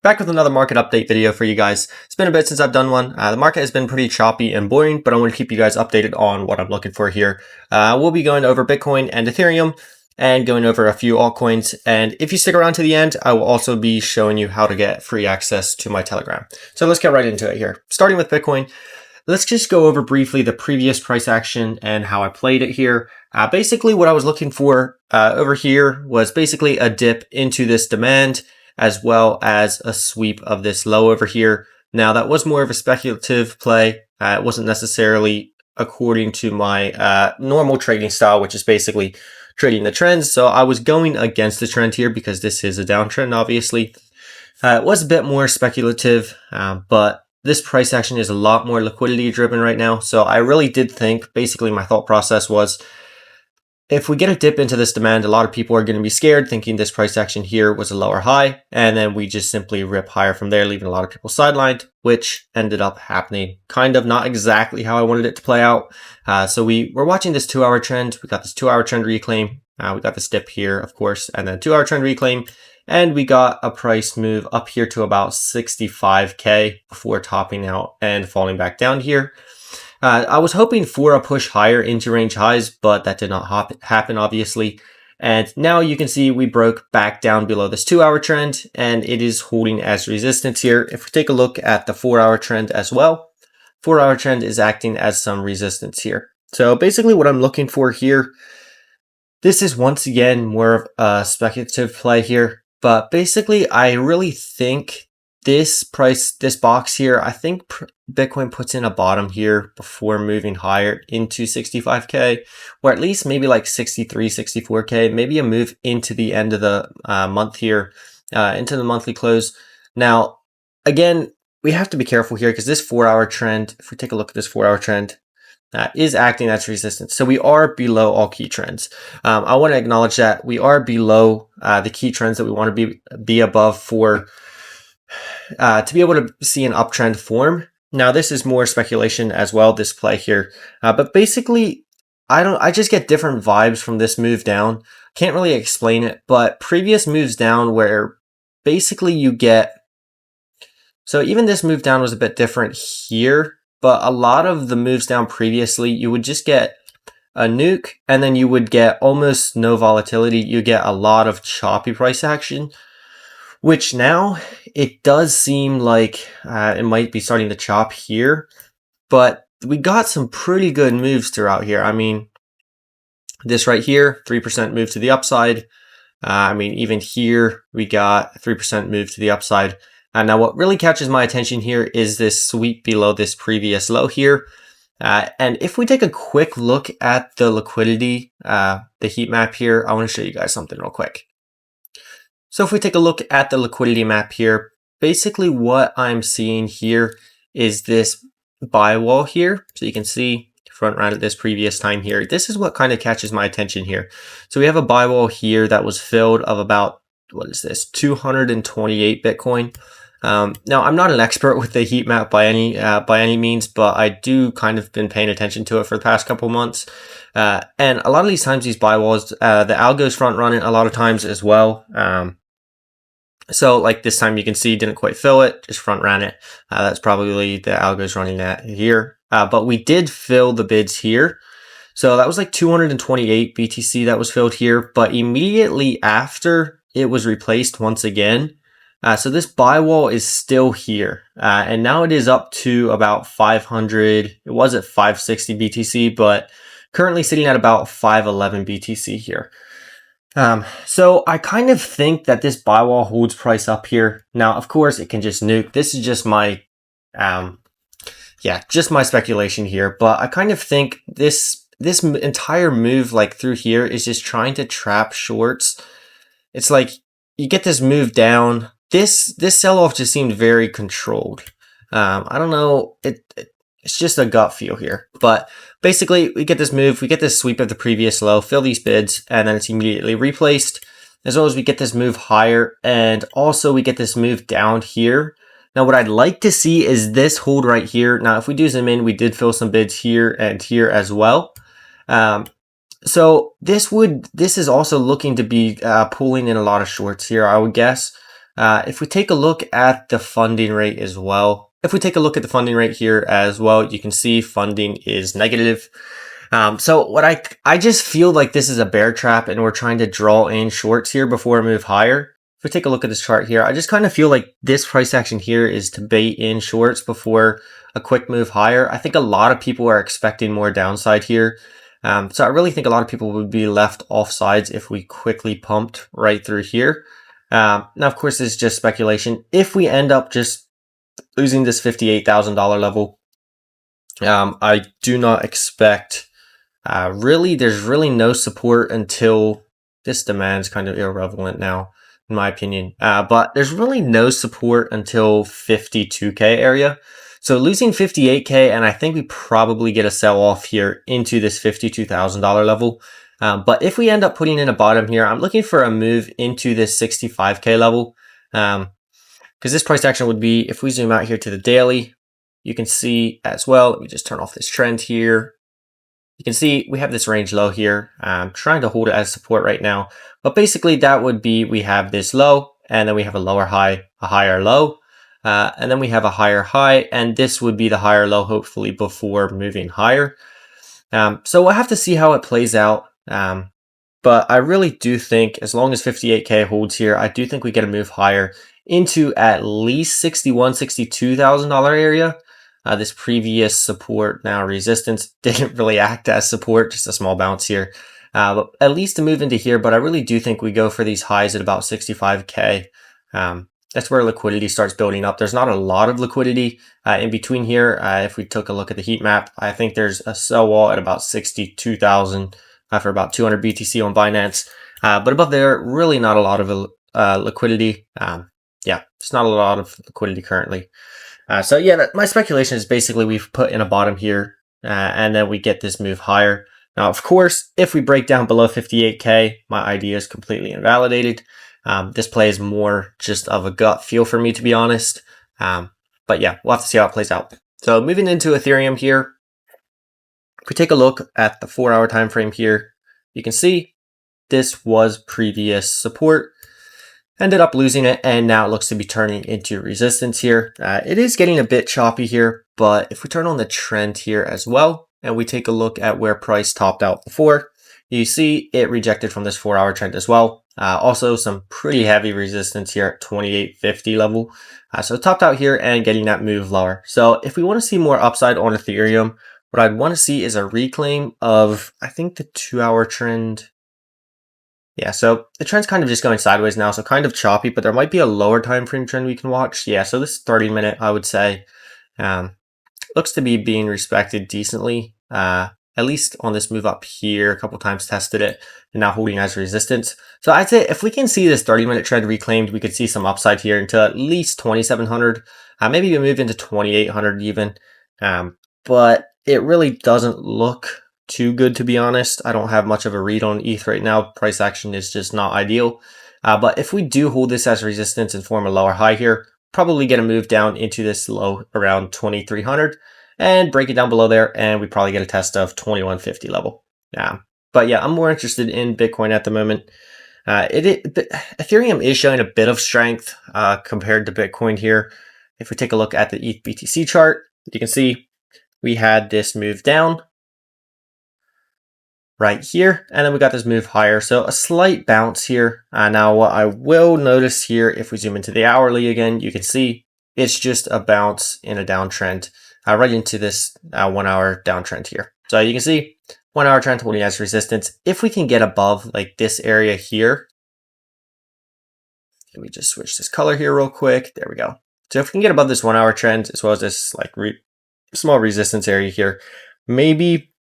Back with another market update video for you guys. It's been a bit since I've done one. The market has been pretty choppy and boring, but I want to keep you guys updated on what I'm looking for here. We'll be going over Bitcoin and Ethereum and going over a few altcoins. And if you stick around to the end, I will also be showing you how to get free access to my Telegram. So let's get right into it here. Starting with Bitcoin, let's just go over briefly the previous price action and how I played it here. Basically, what I was looking for over here was basically a dip into this demand, as well as a sweep of this low over here. Now, that was more of a speculative play. It wasn't necessarily according to my normal trading style, which is basically trading the trends. So I was going against the trend here because this is a downtrend, obviously. It was a bit more speculative, but this price action is a lot more liquidity driven right now. So I really did think, basically my thought process was, if we get a dip into this demand, a lot of people are going to be scared, thinking this price action here was a lower high, and then we just simply rip higher from there, leaving a lot of people sidelined, which ended up happening kind of not exactly how I wanted it to play out. So we were watching this 2-hour trend. We got this 2-hour trend reclaim. We got this dip here, of course, and then 2-hour trend reclaim, and we got a price move up here to about 65K before topping out and falling back down here. I was hoping for a push higher into range highs, but that did not happen, obviously. And now you can see we broke back down below this 2-hour trend, and it is holding as resistance here. If we take a look at the 4-hour trend as well, 4-hour trend is acting as some resistance here. So basically what I'm looking for here, this is once again more of a speculative play here, but basically I really think this box here, I think Bitcoin puts in a bottom here before moving higher into 65K, or at least maybe like 63, 64K, maybe a move into the end of the month here, into the monthly close. Now, again, we have to be careful here because this 4-hour trend, if we take a look at this 4-hour trend, is acting as resistance. So we are below all key trends. I want to acknowledge that we are below the key trends that we want to be above for to be able to see an uptrend form. Now, this is more speculation as well, this play here. But basically, I just get different vibes from this move down. Can't really explain it, but previous moves down where basically you get, so even this move down was a bit different here, but a lot of the moves down previously, you would just get a nuke and then you would get almost no volatility. You get a lot of choppy price action, which now it does seem like it might be starting to chop here, but we got some pretty good moves throughout here. I mean, this right here, 3% move to the upside. I mean, even here, we got a 3% move to the upside. Now, what really catches my attention here is this sweep below this previous low here. And if we take a quick look at the liquidity, the heat map here, I want to show you guys something real quick. So if we take a look at the liquidity map here, basically what I'm seeing here is this buy wall here. So you can see front round at this previous time here. This is what kind of catches my attention here. So we have a buy wall here that was filled of about, what is this, 228 Bitcoin. Now, I'm not an expert with the heat map by any means, but I do kind of been paying attention to it for the past couple months. And a lot of these times, these buy walls, the algo's front running a lot of times as well. So like this time you can see didn't quite fill it, just front ran it. That's probably the algo's running that here. But we did fill the bids here. So that was like 228 BTC that was filled here, but immediately after it was replaced once again. So this buy wall is still here, and now it is up to about 500. It was at 560 BTC, but currently sitting at about 511 BTC here. So I kind of think that this buy wall holds price up here. Now, of course, it can just nuke. This is just my, just my speculation here. But I kind of think this entire move, like through here, is just trying to trap shorts. It's like you get this move down. This sell-off just seemed very controlled. I don't know. It's just a gut feel here. But basically, we get this move. We get this sweep of the previous low, fill these bids, and then it's immediately replaced. As well as we get this move higher, and also we get this move down here. Now, what I'd like to see is this hold right here. Now, if we do zoom in, we did fill some bids here and here as well. So this is also looking to be pulling in a lot of shorts here, I would guess. If we take a look at the funding rate as well, if we take a look at the funding rate here as well, you can see funding is negative. So what I just feel like this is a bear trap and we're trying to draw in shorts here before we move higher. If we take a look at this chart here, I just kind of feel like this price action here is to bait in shorts before a quick move higher. I think a lot of people are expecting more downside here. So I really think a lot of people would be left off sides if we quickly pumped right through here. Now, of course, this is just speculation. If we end up just losing this $58,000 level, I do not expect, there's really no support until this demand's kind of irrelevant now, in my opinion. But there's really no support until 52K area. So losing 58K, and I think we probably get a sell off here into this $52,000 level. But if we end up putting in a bottom here, I'm looking for a move into this 65K level. Because this price action would be, if we zoom out here to the daily, you can see as well, let me just turn off this trend here. You can see we have this range low here. I'm trying to hold it as support right now. But basically that would be, we have this low, and then we have a lower high, a higher low. And then we have a higher high, and this would be the higher low, hopefully, before moving higher. So we'll have to see how it plays out. But I really do think as long as 58K holds here, I do think we get a move higher into at least $61,000, $62,000 area. This previous support, now resistance, didn't really act as support, just a small bounce here. But at least to move into here, but I really do think we go for these highs at about 65K. That's where liquidity starts building up. There's not a lot of liquidity in between here. If we took a look at the heat map, I think there's a sell wall at about 62,000 for about 200 BTC on Binance. But above there, really not a lot of liquidity. Yeah, it's not a lot of liquidity currently. So yeah, my speculation is basically we've put in a bottom here and then we get this move higher. Now, of course, if we break down below 58K, my idea is completely invalidated. This play is more just of a gut feel for me, to be honest. But yeah, we'll have to see how it plays out. So moving into Ethereum here, if we take a look at the 4-hour time frame here, you can see this was previous support. Ended up losing it, and now it looks to be turning into resistance here. It is getting a bit choppy here, but if we turn on the trend here as well, and we take a look at where price topped out before, you see it rejected from this 4-hour trend as well. Also some pretty heavy resistance here at 2850 level. So it topped out here and getting that move lower. So if we want to see more upside on Ethereum, what I'd want to see is a reclaim of, I think, the 2-hour trend. Yeah, so the trend's kind of just going sideways now, so kind of choppy, but there might be a lower time frame trend we can watch. Yeah, so this 30-minute, I would say, looks to be being respected decently. At least on this move up here, a couple times tested it, and now holding as resistance. So I'd say if we can see this 30-minute trend reclaimed, we could see some upside here into at least 2,700. Maybe we move into 2,800 even. But it really doesn't look too good, to be honest. I don't have much of a read on ETH right now. Price action is just not ideal. But if we do hold this as resistance and form a lower high here, probably get a move down into this low around 2,300 and break it down below there, and we probably get a test of 2,150 level. But yeah, I'm more interested in Bitcoin at the moment. Ethereum is showing a bit of strength compared to Bitcoin here. If we take a look at the ETH BTC chart, you can see we had this move down right here, and then we got this move higher, so a slight bounce here. Now what I will notice here, if we zoom into the hourly again, you can see it's just a bounce in a downtrend right into this 1-hour downtrend here. So you can see 1-hour trend holding as resistance. If we can get above like this area here, let me just switch this color here real quick. There we go. So if we can get above this 1-hour trend as well as this like small resistance area here, maybe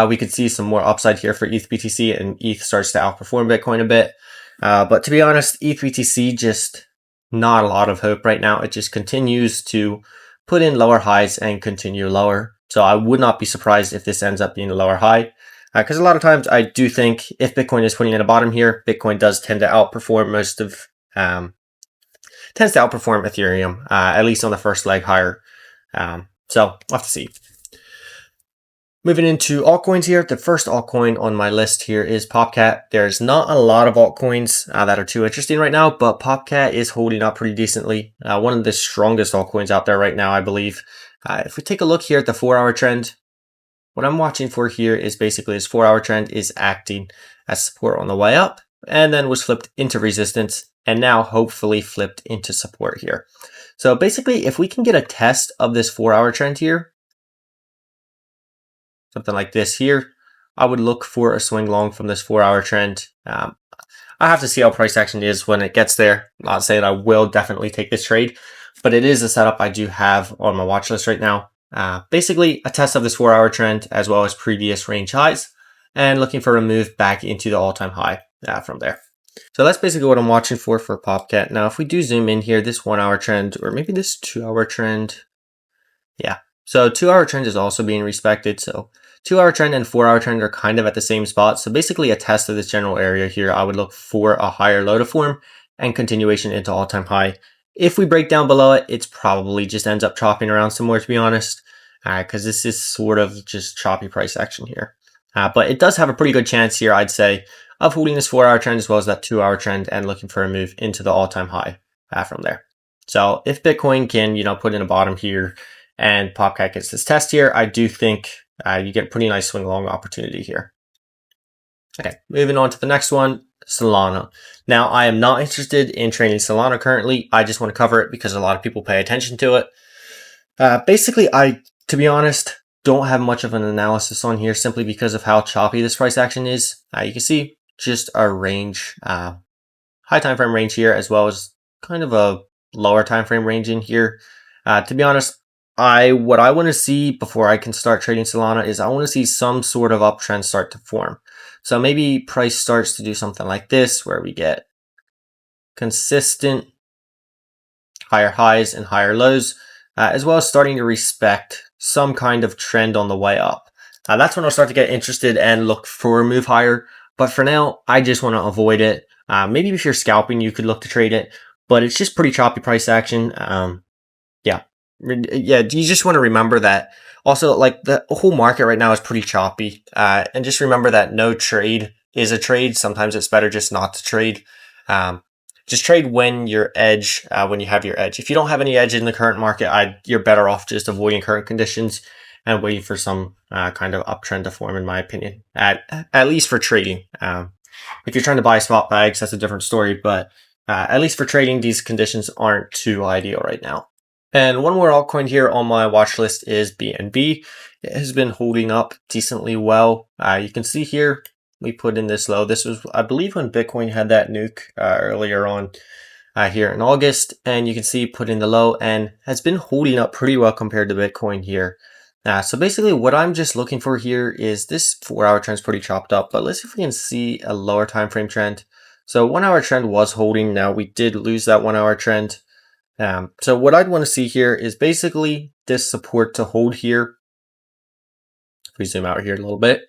we could see some more upside here for ETH BTC, and ETH starts to outperform Bitcoin a bit. But to be honest, ETH BTC just not a lot of hope right now. It just continues to put in lower highs and continue lower. So I would not be surprised if this ends up being a lower high. Because a lot of times I do think if Bitcoin is putting in a bottom here, Bitcoin does tend to outperform Ethereum, at least on the first leg higher. So we'll have to see. Moving into altcoins here, the first altcoin on my list here is Popcat. There's not a lot of altcoins that are too interesting right now, but Popcat is holding up pretty decently. One of the strongest altcoins out there right now, I believe. If we take a look here at the 4-hour trend, what I'm watching for here is basically this 4-hour trend is acting as support on the way up and then was flipped into resistance and now hopefully flipped into support here. So basically, if we can get a test of this 4-hour trend here, something like this here, I would look for a swing long from this 4-hour trend. I have to see how price action is when it gets there. I'm not saying I will definitely take this trade, but it is a setup I do have on my watch list right now. Basically, a test of this 4-hour trend as well as previous range highs and looking for a move back into the all-time high from there. So that's basically what I'm watching for Popcat. Now, if we do zoom in here, this 1-hour trend or maybe this 2-hour trend. Yeah, so 2-hour trend is also being respected. So 2-hour trend and 4-hour trend are kind of at the same spot. So basically a test of this general area here, I would look for a higher low to form and continuation into all-time high. If we break down below it, it's probably just ends up chopping around some more, to be honest, because this is sort of just choppy price action here. But it does have a pretty good chance here, I'd say, of holding this 4-hour trend as well as that 2-hour trend and looking for a move into the all-time high from there. So if Bitcoin can, put in a bottom here and Popcat gets this test here, I do think you get a pretty nice swing long opportunity here. Okay, moving on to the next one, Solana. Now, I am not interested in trading Solana currently. I just want to cover it because a lot of people pay attention to it. Basically, to be honest, don't have much of an analysis on here simply because of how choppy this price action is. You can see just a range, high time frame range here, as well as kind of a lower time frame range in here. To be honest, what I want to see before I can start trading Solana is I want to see some sort of uptrend start to form. So maybe price starts to do something like this, where we get consistent higher highs and higher lows, as well as starting to respect some kind of trend on the way up. That's when I'll start to get interested and look for a move higher. But for now, I just want to avoid it. Maybe if you're scalping, you could look to trade it, but it's just pretty choppy price action. Yeah, you just want to remember that. Also, like, the whole market right now is pretty choppy. And just remember that no trade is a trade. Sometimes it's better just not to trade. Just trade when you have your edge. If you don't have any edge in the current market, you're better off just avoiding current conditions and waiting for some kind of uptrend to form, in my opinion, at least for trading. If you're trying to buy spot bags, that's a different story. But at least for trading, these conditions aren't too ideal right now. And one more altcoin here on my watch list is BNB. It has been holding up decently well. You can see here, we put in this low. This was, I believe, when Bitcoin had that nuke earlier on here in August. And you can see put in the low and has been holding up pretty well compared to Bitcoin here. So basically what I'm just looking for here is this 4-hour trend is pretty chopped up, but let's see if we can see a lower time frame trend. So 1-hour trend was holding. Now we did lose that 1-hour trend. So what I'd want to see here is basically this support to hold here. If we zoom out here a little bit,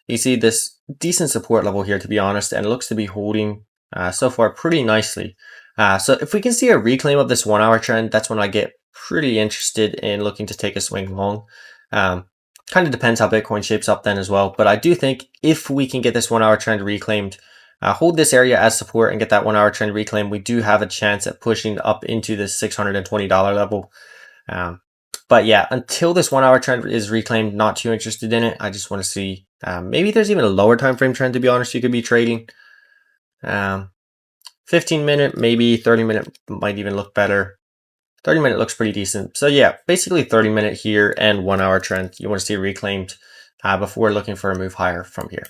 you see this decent support level here, to be honest, and it looks to be holding so far pretty nicely. So if we can see a reclaim of this 1-hour trend, that's when I get pretty interested in looking to take a swing long. Kind of depends how Bitcoin shapes up then as well. But I do think if we can get this 1-hour trend reclaimed, hold this area as support and get that 1-hour trend reclaimed, we do have a chance at pushing up into the $620 level. But yeah, until this 1-hour trend is reclaimed, not too interested in it. I just want to see, maybe there's even a lower time frame trend, to be honest, you could be trading. 15-minute, maybe 30-minute might even look better. 30-minute looks pretty decent. So yeah, basically 30-minute here and 1-hour trend you want to see reclaimed before looking for a move higher from here.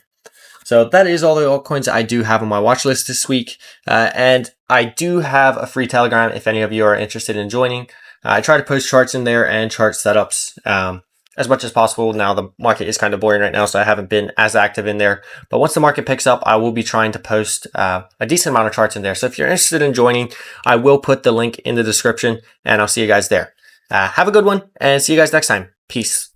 So that is all the altcoins I do have on my watch list this week. And I do have a free Telegram if any of you are interested in joining. I try to post charts in there and chart setups as much as possible. Now the market is kind of boring right now, so I haven't been as active in there. But once the market picks up, I will be trying to post a decent amount of charts in there. So if you're interested in joining, I will put the link in the description and I'll see you guys there. Have a good one and see you guys next time. Peace.